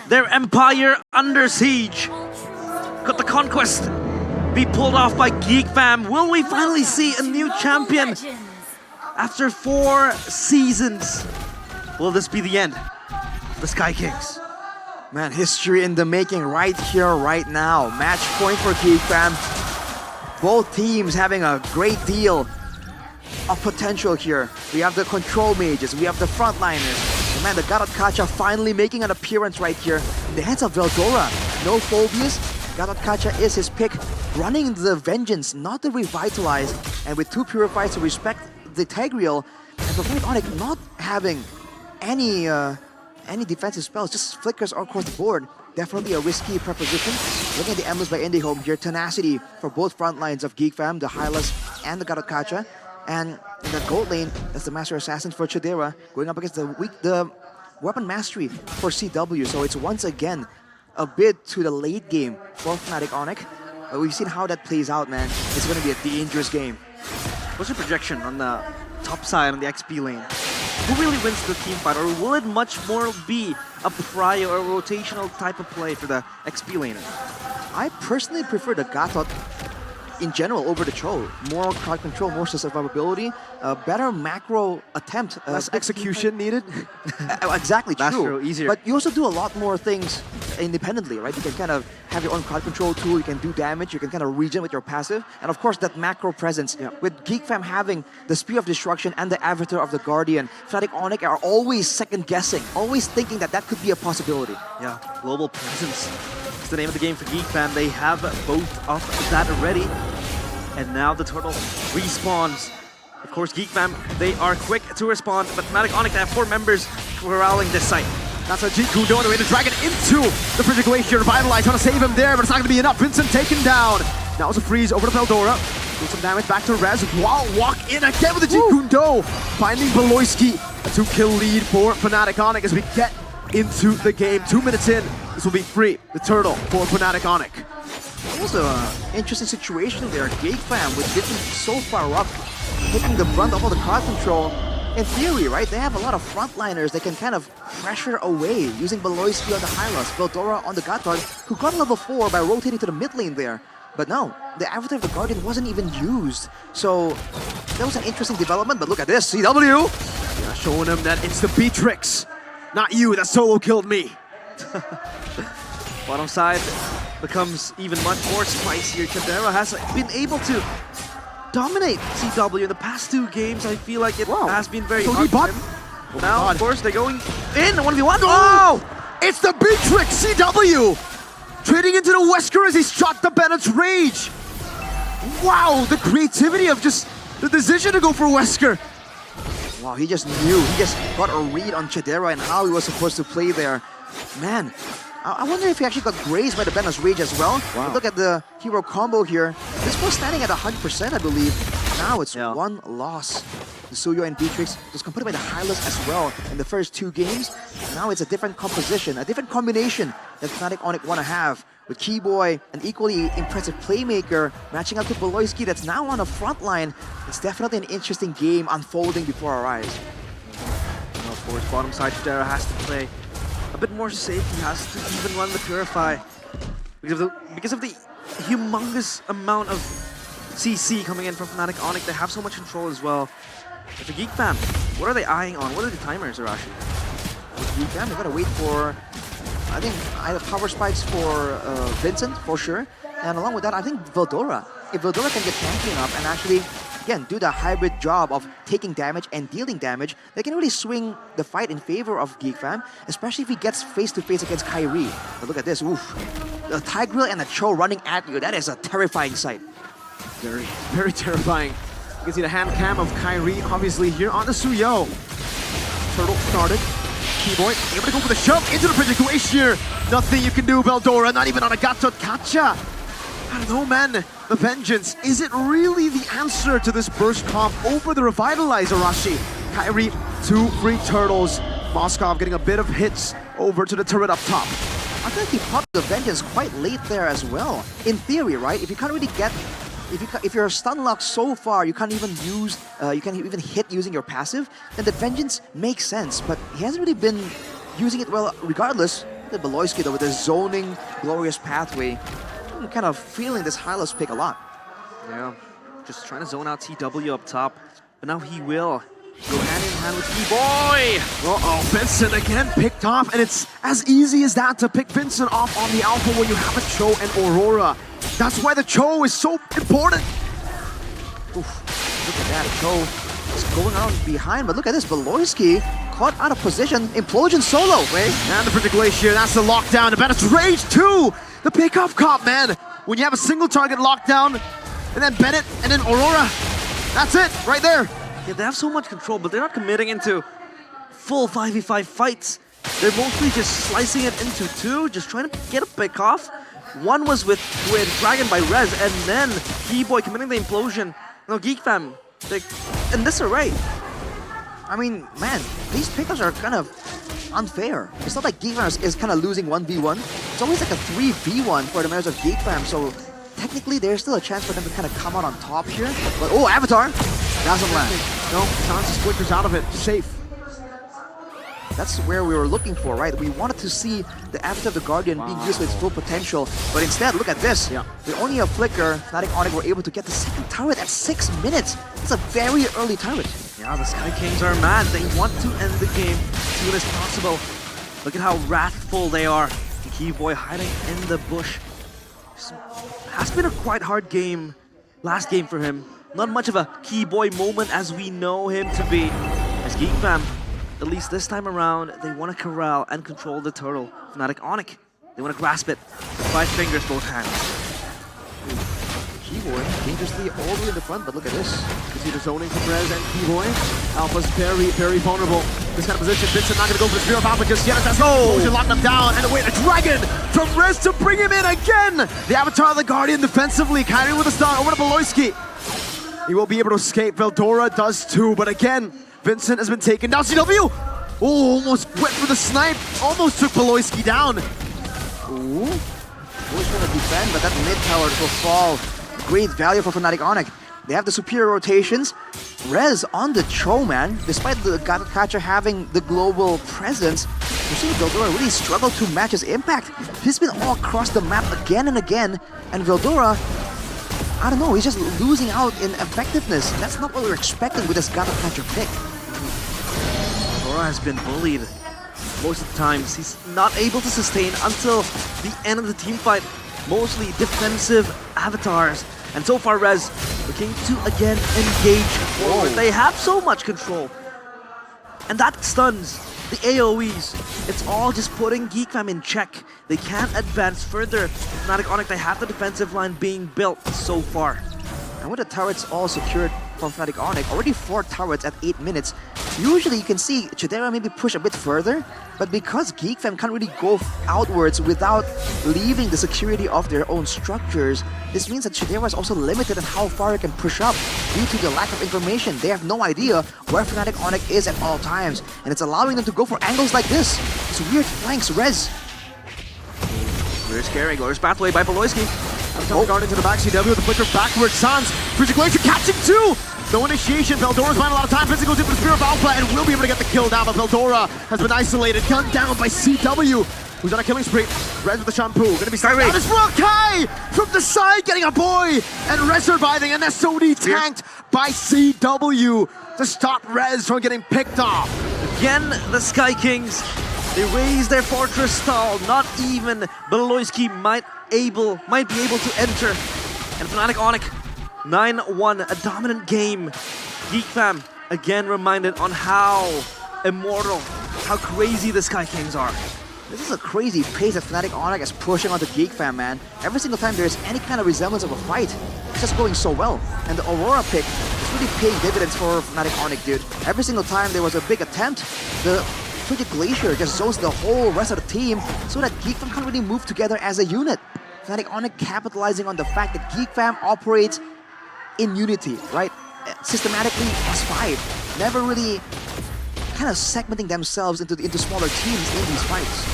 Their empire under siege. Could the conquest be pulled off by geekfam? Will we finally see a new champion after 4 seasons? Will this be the end of the Sky Kings? Man, history in the making right here, right now. Match point for geekfam. Both teams having a great deal of potential here. We have the control mages, we have the frontliners. And man, the God of Kacha finally making an appearance right here. In the hands of Veldora. No phobias. God of Kacha is his pick. Running the Vengeance, not the Revitalize. And with 2 Purifiers to respect the Tigreal. And for Fnatic Onic not having any defensive spells, just flickers across the board. Definitely a risky proposition. Looking at the emblems by IndieHome here, tenacity for both front lines of geekfam, the Hylas and the God of Kacha. And in the gold lane, that's the Master Assassin for Chidera, going up against the weapon mastery for CW. So it's once again a bid to the late game for Fnatic Onic. We've seen how that plays out, man. It's going to be a dangerous game. What's your projection on the top side on the XP lane? Who really wins the team fight, or will it much more be a prio or rotational type of play for the XP laner? I personally prefer the Gatot in general over the Cho. More crowd control, more survivability, better macro attempt. Less execution needed. Exactly, true. Easier. But you also do a lot more things independently, right? You can kind of have your own crowd control tool, you can do damage, you can kind of regen with your passive, and of course that macro presence. Yeah. With geekfam having the Spear of Destruction and the Avatar of the Guardian, Fnatic Onic are always second-guessing, always thinking that that could be a possibility. Yeah, global presence. It's the name of the game for geekfam. They have both of that already. And now the turtle respawns. Of course, geekfam, they are quick to respond, but Fnatic Onic, they have 4 members corralling this site. That's a Jiku on the way to drag it into the Frigid Glacier. Revitalize, trying to save him there, but it's not going to be enough. Vincent taken down. Now it's a freeze over to Veldora. Do some damage back to Rez. While walk in again with the Jiku finding Beloyski. A 2-kill lead for Fnatic Onic as we get into the game. 2 minutes in, this will be free. The turtle for Fnatic Onic. Also, interesting situation there. geekfam with Vincent so far up, taking the brunt of all the crowd control. In theory, right, they have a lot of frontliners that can kind of pressure away using Beloyski on the Hylas, Veldora on the Gatot, who got level 4 by rotating to the mid lane there. But no, the Avatar of the Guardian wasn't even used. So that was an interesting development, but look at this, CW! Yeah, showing him that it's the Beatrix, not you, that solo killed me. Bottom side becomes even much more spicier. Chidera has been able to dominate CW in the past 2 games. I feel like it has been very hard for him. Now, of course, they're going in 1v1. Oh! It's the Beatrix CW! Trading into the Wesker as he shot the Bennett's Rage. Wow, the creativity of just the decision to go for Wesker. Wow, he just knew. He just got a read on Chidera and how he was supposed to play there. Man, I wonder if he actually got grazed by the Bennett's Rage as well. Wow. Look at the hero combo here. This was standing at 100%, I believe. Now it's 1 loss. The Suyo and Beatrix was completed by the Hylas as well in the first 2 games. Now it's a different composition, a different combination that Fnatic Onic want to have. With Keyboy, an equally impressive playmaker, matching up to Beloyski that's now on the front line. It's definitely an interesting game unfolding before our eyes. Well, of course, bottom side Chidera has to play a bit more safe. He has to even run the Purify because of the humongous amount of CC coming in from Fnatic Onic. They have so much control as well. But for geekfam, what are they eyeing on? What are the timers, Arashi? With geekfam, they gotta wait for, I think, either power spikes for Vincent, for sure. And along with that, I think Veldora. If Veldora can get tanking up and actually, again, do the hybrid job of taking damage and dealing damage, they can really swing the fight in favor of geekfam, especially if he gets face-to-face against Kyrie. But look at this, oof. The Tigreal and the Cho running at you, that is a terrifying sight. Very, very terrifying. You can see the hand cam of Kyrie, obviously, here on the Suyo. Turtle started. Keyboy able to go for the shove into the Frigid Glacier. Nothing you can do, Veldora, not even on a Gatot Kacha. I don't know, man. The Vengeance, is it really the answer to this burst comp over the Revitalize, Arashi? Kyrie, 2 free turtles. Moskov getting a bit of hits over to the turret up top. I think he popped the Vengeance quite late there as well. In theory, right? If you can't really get, if you're stun locked so far, you can't even use, you can't even hit using your passive, then the Vengeance makes sense. But he hasn't really been using it well regardless. The Beloyski though with the zoning glorious pathway. I'm kind of feeling this Hylos pick a lot. Yeah, just trying to zone out TW up top. But now he will go hand in hand with T-Boy. Uh-oh, Vincent again picked off, and it's as easy as that to pick Vincent off on the Alpha when you have a Cho and Aurora. That's why the Cho is so important. Oof, look at that, Cho is going around behind, but look at this, Beloyski caught out of position, Implosion solo, wait. And the Frigid Glacier, that's the lockdown. The Bennett's Rage 2, the pickoff cop, man. When you have a single target lockdown, and then Bennett, and then Aurora, that's it, right there. Yeah, they have so much control, but they're not committing into full 5v5 fights. They're mostly just slicing it into two, just trying to get a pick off. One was with Dragon by Rez, and then T-Boy committing the implosion. No, GeekFam, they in disarray. I mean, man, these pickups are kind of unfair. It's not like GeekFam is kind of losing 1v1. It's always like a 3v1 for the members of GeekFam, so technically there's still a chance for them to kind of come out on top here. But oh, Avatar doesn't land. No, Sans flickers out of it, safe. That's where we were looking for, right? We wanted to see the Avatar of the Guardian being used to its full potential, but instead, look at this. Yeah. With only a flicker, Fnatic Onic were able to get the second turret at 6 minutes. It's a very early turret. Yeah, the Sky Kings are mad. They want to end the game as soon as possible. Look at how wrathful they are. The T-Boy hiding in the bush. Has been a quite hard game, last game for him. Not much of a T-Boy moment as we know him to be. As GeekFam, at least this time around, they want to corral and control the turtle. Fnatic Onic, they want to grasp it. 5 fingers, both hands. T-Boy dangerously all the way in the front, but look at this. You see the zoning from Rez and T-Boy. Alpha's very, very vulnerable. This kind of position, Vincent not going to go for the Spear of Alpha just yet. Let's go! Lock them down, and away the Dragon from Rez to bring him in again! The Avatar of the Guardian defensively, Kyrie with a stun over to Beloyski. He will be able to escape, Veldora does too, but again, Vincent has been taken down. CW! Oh, almost went for the snipe, almost took Beloyski down. Ooh. Boy's gonna defend, but that mid tower will fall. Great value for Fnatic Onic. They have the superior rotations. Rez on the Cho, man. Despite the Catcher having the global presence, you see Veldora really struggled to match his impact. He's been all across the map again and again, and Veldora, I don't know, he's just losing out in effectiveness. That's not what we were expecting with this Catcher pick. Aurora has been bullied most of the times. He's not able to sustain until the end of the team fight. Mostly defensive avatars. And so far, Rez looking to again engage forward. They have so much control. And that stuns the AoEs. It's all just putting GeekFam in check. They can't advance further. Fnatic Onic, they have the defensive line being built so far. And with the turrets all secured from Fnatic Onic, already 4 turrets at 8 minutes. Usually you can see Chidera maybe push a bit further, but because GeekFam can't really go outwards without leaving the security of their own structures, this means that Chidera is also limited on how far it can push up due to the lack of information. They have no idea where Fnatic Onic is at all times, and it's allowing them to go for angles like this. It's weird flanks, Rez. We're scary. Glorious pathway by Beloyski. Guard into the back, CW with the flicker backwards. Sans, Frigid Glacier catching 2! No initiation, Veldora's buying a lot of time. Vincent goes in for the Spear of Alpha and will be able to get the kill down, but Veldora has been isolated, gunned down by CW, who's on a killing spree. Rez with the shampoo, gonna be starting out as well. Kai from the side getting a boy, and Rez surviving, and SOD tanked by CW to stop Rez from getting picked off. Again, the Sky Kings, they raise their fortress stall. Not even Beloyski might be able to enter. And Fnatic Onic, 9-1, a dominant game. GeekFam again reminded on how immortal, how crazy the Sky Kings are. This is a crazy pace that Fnatic Onic is pushing onto GeekFam, man. Every single time there's any kind of resemblance of a fight, it's just going so well. And the Aurora pick is really paying dividends for Fnatic Onic, dude. Every single time there was a big attempt, the Frigid Glacier just zones the whole rest of the team so that GeekFam can't really move together as a unit. Fnatic Onic capitalizing on the fact that GeekFam operates in unity, right? Systematically S5, never really kind of segmenting themselves into smaller teams in these fights.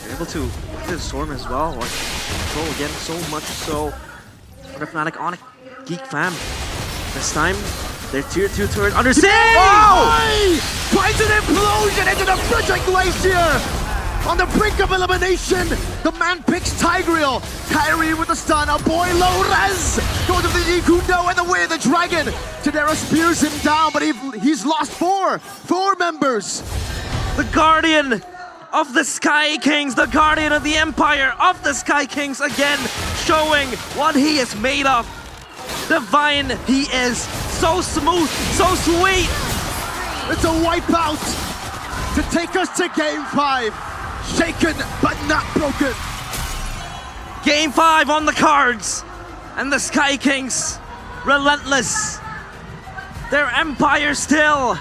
They're able to hit the storm as well, or control again so much so for the Fnatic Onic GeekFam. This time, their tier 2 turret under siege! Oh! Finds an implosion into the Frigid Glacier! on the brink of elimination. The man picks Tigreal. Kyrie with the stun. A boy low res goes with the Yikundo and the way of the dragon. Tadera spears him down, but he's lost four members. The guardian of the Sky Kings, the guardian of the empire of the Sky Kings, again showing what he is made of. Divine he is, so smooth, so sweet. It's a wipeout to take us to Game 5. Shaken but not broken. Game 5 on the cards, and the Sky Kings relentless. Their empire still